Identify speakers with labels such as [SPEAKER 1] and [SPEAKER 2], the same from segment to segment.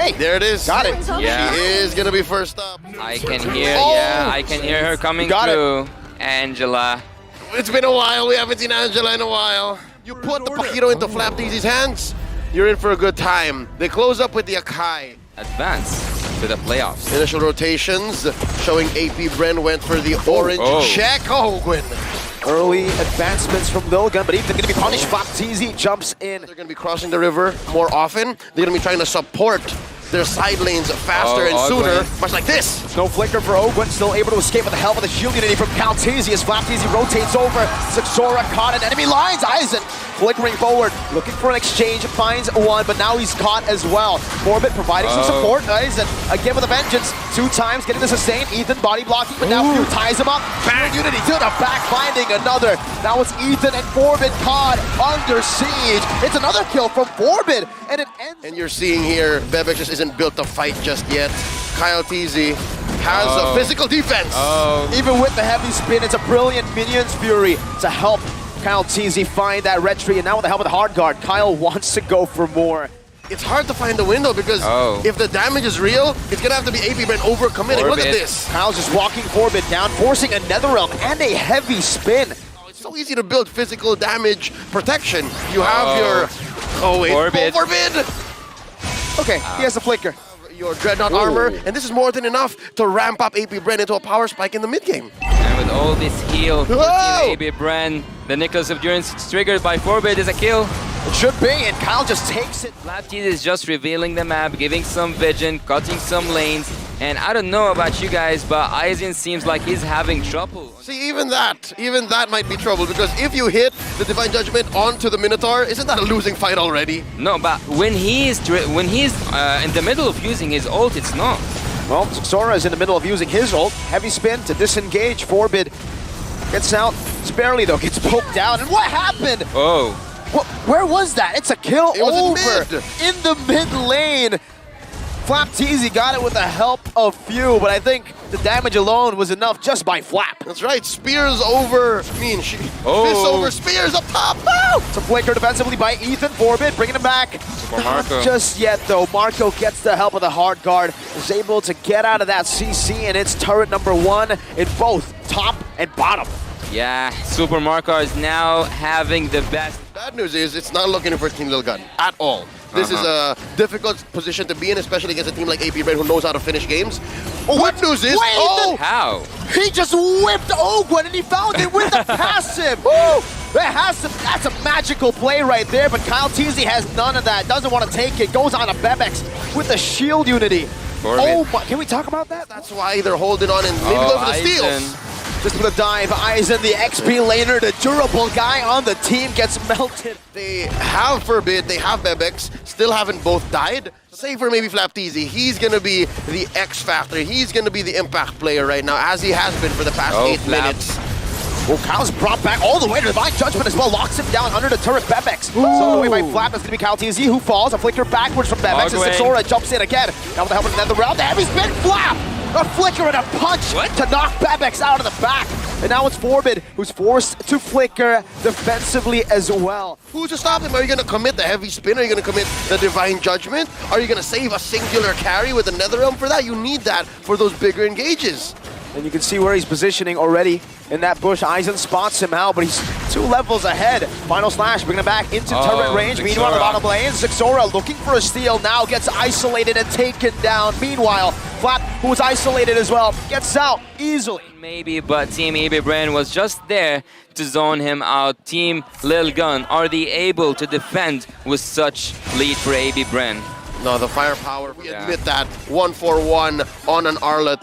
[SPEAKER 1] Hey,
[SPEAKER 2] there it is.
[SPEAKER 1] Got it.
[SPEAKER 3] Yeah.
[SPEAKER 2] She is gonna be first up.
[SPEAKER 3] I can hear,
[SPEAKER 2] Oh!
[SPEAKER 3] yeah, I can hear her coming through. Angela.
[SPEAKER 2] It's been a while. We haven't seen Angela in a while. You put the Pajito into Flapteezy's hands, you're in for a good time. They close up with the Akai.
[SPEAKER 3] Advance to the playoffs.
[SPEAKER 2] Initial rotations showing AP Bren went for the orange check. Oh, Gwyn.
[SPEAKER 1] Early advancements from Lilgun, but Ethan going to be punished. Flapteezy jumps in.
[SPEAKER 2] They're going to be crossing the river more often. They're going to be trying to support their side lanes faster and sooner, much like this.
[SPEAKER 1] No flicker for Ogwin, still able to escape with the help of the shield unity from Caltezy as Flapteezy rotates over. Zixora caught in enemy lines. Eisen flickering forward, looking for an exchange, finds one, but now he's caught as well. Forbit providing some support. Eisen again with a vengeance. 2 times getting the sustain. Ethan body blocking, but now Few ties him up. Shield unity to the back, finding another. Now it's Ethan and Forbit caught under siege. It's another kill from Forbit, and it ends.
[SPEAKER 2] And you're seeing here, Bebek just isn't built to fight just yet. Kyle TZ has a physical defense.
[SPEAKER 1] Even with the heavy spin, it's a brilliant Minions Fury to help Kyle TZ find that red tree, and now with the help of the hard guard, Kyle wants to go for more.
[SPEAKER 2] It's hard to find the window because if the damage is real, it's gonna have to be AP Bren overcommitting. Look at this.
[SPEAKER 1] Kyle's just walking Forbit down, forcing a Netherrealm and a heavy spin.
[SPEAKER 2] It's so easy to build physical damage protection. You have your
[SPEAKER 3] Forbid.
[SPEAKER 2] Forbid.
[SPEAKER 1] Okay, he has a flicker.
[SPEAKER 2] Your Dreadnought armor, and this is more than enough to ramp up AP Bren into a power spike in the mid game.
[SPEAKER 3] And with all this heal, AB Bren, the Nicholas of Durance triggered by Forbid is a kill.
[SPEAKER 1] It should be, and Kyle just takes it.
[SPEAKER 3] Flapteezy is just revealing the map, giving some vision, cutting some lanes, and I don't know about you guys, but Eisen seems like he's having trouble.
[SPEAKER 2] See, even that might be trouble, because if you hit the Divine Judgment onto the Minotaur, isn't that a losing fight already?
[SPEAKER 3] No, but when he's in the middle of using his ult, it's not.
[SPEAKER 1] Well, Zixora is in the middle of using his ult. Heavy spin to disengage. Forbid gets out. It's barely, though, gets poked down. And what happened?
[SPEAKER 3] Oh.
[SPEAKER 1] Where was that? It's a kill
[SPEAKER 2] It was
[SPEAKER 1] over in the mid lane. Flapteezy got it with the help of Few, but I think the damage alone was enough just by Flap.
[SPEAKER 2] That's right, spears over, fists over spears up top. Woo!
[SPEAKER 1] It's a flicker defensively by Ethan. Forbid bringing him back. Not just yet, though. Marco gets the help of the hard guard, is able to get out of that CC, and it's turret number 1 in both top and bottom.
[SPEAKER 3] Yeah, Super Marco is now having the best.
[SPEAKER 2] Bad news is it's not looking for Team Lilgun at all. This is a difficult position to be in, especially against a team like AP Bren who knows how to finish games. Good news is,
[SPEAKER 3] How?
[SPEAKER 1] He just whipped Ogwen and he found it with the passive. That's a magical play right there, but Kyle TZ has none of that. Doesn't want to take it. Goes on to Bebex with the shield unity. Oh my, can we talk about that?
[SPEAKER 2] That's why they're holding on and maybe going for the steals.
[SPEAKER 1] Just with a dive, Eisen, the XP laner, the durable guy on the team, gets melted.
[SPEAKER 2] They have Forbid, they have Bebex, still haven't both died. Save for maybe Flapteezy, he's gonna be the X factor, he's gonna be the impact player right now, as he has been for the past 8 minutes.
[SPEAKER 1] Well, Kyle's brought back all the way to Divine Judgment as well, locks him down under the turret Bebex. So away by Flap, it's gonna be Kyle TZ who falls, a flicker backwards from Bebex, and Zixora jumps in again. Now with the help of another round, the heavy spin, Flap! A flicker and a punch to knock Bebex out of the back. And now it's Forbid who's forced to flicker defensively as well.
[SPEAKER 2] Who's to stop him? Are you going to commit the heavy spin? Are you going to commit the Divine Judgment? Are you going to save a singular carry with the Netherrealm for that? You need that for those bigger engages.
[SPEAKER 1] And you can see where he's positioning already in that bush. Eisen spots him out, but he's 2 levels ahead. Final slash, bringing him back into turret range.
[SPEAKER 3] Zixora.
[SPEAKER 1] Meanwhile, the bottom lane, Zixora looking for a steal now, gets isolated and taken down. Meanwhile, Flap, who was isolated as well, gets out easily.
[SPEAKER 3] Maybe, but Team AB Bren was just there to zone him out. Team Lilgun, are they able to defend with such lead for AB Bren?
[SPEAKER 2] No, the firepower, we admit that. 1-for-1 on an Arlet.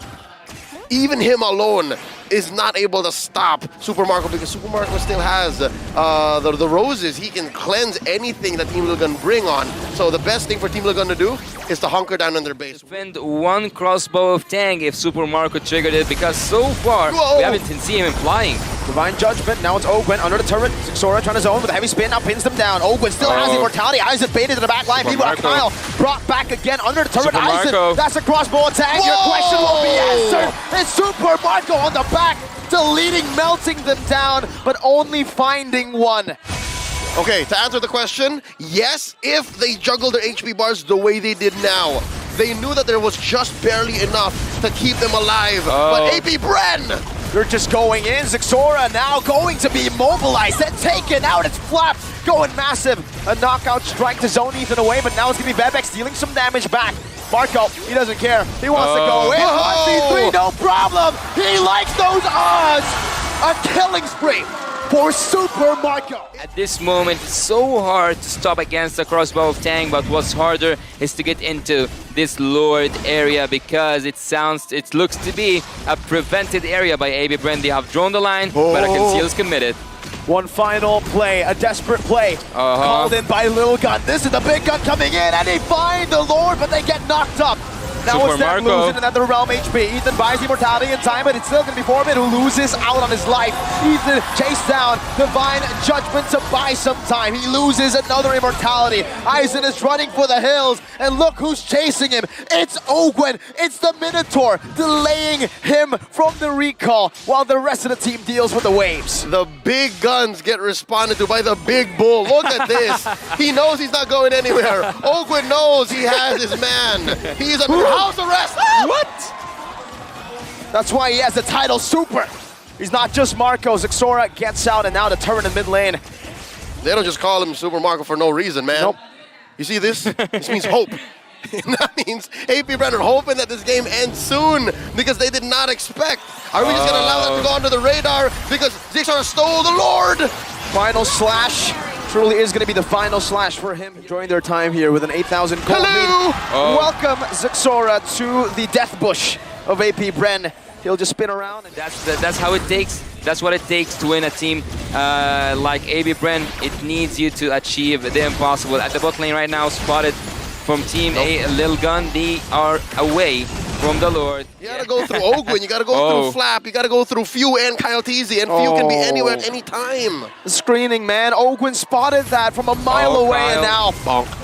[SPEAKER 2] Even him alone is not able to stop Super Marco, because Super Marco still has the roses. He can cleanse anything that Team Lilgun bring on. So the best thing for Team Lilgun to do is to hunker down on their base.
[SPEAKER 3] Defend 1 crossbow of Tang if Super Marco triggered it, because so far we haven't seen him flying.
[SPEAKER 1] Divine Judgment, now it's Ogwen under the turret. Zixora trying to zone with a heavy spin, now pins them down. Ogwen still has immortality. Eisen baited to the back line. Meanwhile, Kyle brought back again under the turret. Eisen, that's a crossbow attack. Your question will be answered. It's Super Marco on the back, deleting, melting them down, but only finding one.
[SPEAKER 2] Okay, to answer the question, yes, if they juggle their HP bars the way they did now. They knew that there was just barely enough to keep them alive. But AP Bren!
[SPEAKER 1] They're just going in. Zixora now going to be immobilized, then taken out. It's Flap going massive. A knockout strike to zone Ethan away, but now it's going to be Bebex dealing some damage back. Marco, he doesn't care. He wants to go in. 1v3, no problem. He likes those odds. A killing spree for Super Marco.
[SPEAKER 3] At this moment, it's so hard to stop against the crossbow of Tang, but what's harder is to get into this Lord area because it looks to be a prevented area by AB Bren. They have drawn the line, but a conceal is committed.
[SPEAKER 1] One final play, a desperate play, called in by Lilgun. This is the big gun coming in, and they find the Lord, but they get knocked up. Now it's them losing another realm HP. Ethan buys the immortality in time, but it's still going to be Foreman who loses out on his life. Ethan chased down Divine Judgment to buy some time. He loses another immortality. Aizen is running for the hills, and look who's chasing him. It's Ogwen. It's the Minotaur, delaying him from the recall while the rest of the team deals with the waves.
[SPEAKER 2] The big guns get responded to by the big bull. Look at this. He knows he's not going anywhere. Ogwen knows he has his man. He's a house arrest!
[SPEAKER 1] What? That's why he has the title Super. He's not just Marco. Zixora gets out, and now the turret in mid lane.
[SPEAKER 2] They don't just call him Super Marco for no reason, man.
[SPEAKER 1] Nope.
[SPEAKER 2] You see this? This means hope. And that means AP Bren are hoping that this game ends soon because they did not expect. Are we just going to allow that to go under the radar because Zixora stole the Lord?
[SPEAKER 1] Final slash. Truly is going to be the final slash for him. Enjoying their time here with an 8,000 gold lead. Welcome Zixora to the death bush of AP Bren. He'll just spin around. And
[SPEAKER 3] that's how it takes. That's what it takes to win a team like AB Bren. It needs you to achieve the impossible. At the bot lane right now, spotted from Team A, Lilgun. They are away from the Lord.
[SPEAKER 2] You gotta go through Ogwen, you gotta go through Flap, you gotta go through Few and Kyle Teasy, and Few can be anywhere at any time.
[SPEAKER 1] The screening, man. Ogwen spotted that from a mile away, and now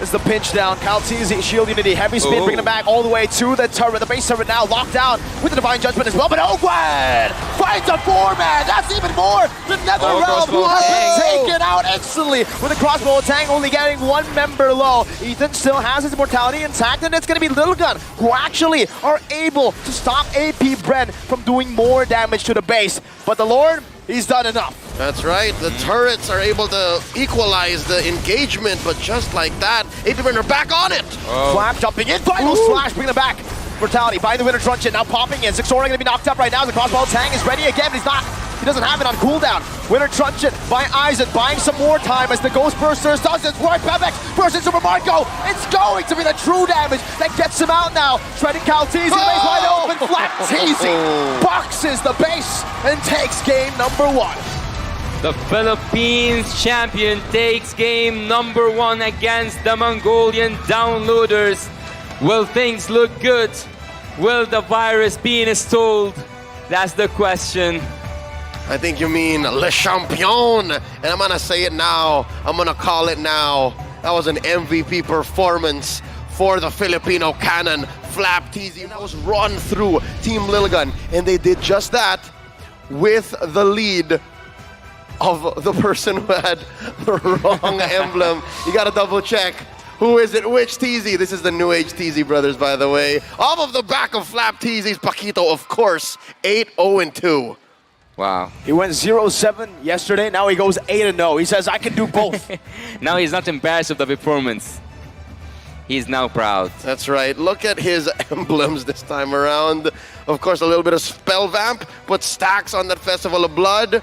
[SPEAKER 1] is the pinch down. Kyle Teasy, Shield Unity, heavy spin, bringing him back all the way to the turret. The base turret now locked down with the Divine Judgment as well, but Ogwen finds a 4-man. That's even more. The Netherrealm has been taken out instantly with a crossbow of Tang, only getting one member low. Ethan still has his immortality intact, and it's going to be Lilgun who actually are able to stop AP Bren from doing more damage to the base. But the Lord, he's done enough.
[SPEAKER 2] That's right. The turrets are able to equalize the engagement, but just like that, AP Bren are back on it.
[SPEAKER 1] Flap jumping in, final slash, bringing it back. Brutality by the winner truncheon, now popping in. Zixora going to be knocked up right now. The crossbow Tang is ready again, but he's not. He doesn't have it on cooldown. Winner truncheon by Aizen, buying some more time as the Ghost Bursters does its work. Bebex versus Super Marco. It's going to be the true damage that gets him out now. Shredding Kyle Teasy, base wide open. Flat Teasy boxes the base and takes game number 1.
[SPEAKER 3] The Philippines champion takes game number 1 against the Mongolian downloaders. Will things look good? Will the virus be installed? That's the question.
[SPEAKER 2] I think you mean Le Champion, and I'm gonna say it now. I'm gonna call it now. That was an MVP performance for the Filipino cannon. Flap Teasy that was run through Team Lilgun, and they did just that with the lead of the person who had the wrong emblem. You gotta double check. Who is it? Which Teasy? This is the New Age Teasy brothers, by the way. Off of the back of Flap Teasy's Paquito, of course. 8-0-2.
[SPEAKER 3] Wow.
[SPEAKER 1] He went 0-7 yesterday, now he goes 8-0. He says, I can do both.
[SPEAKER 3] Now he's not embarrassed of the performance. He's now proud.
[SPEAKER 2] That's right. Look at his emblems this time around. Of course, a little bit of Spell Vamp, put stacks on that Festival of Blood.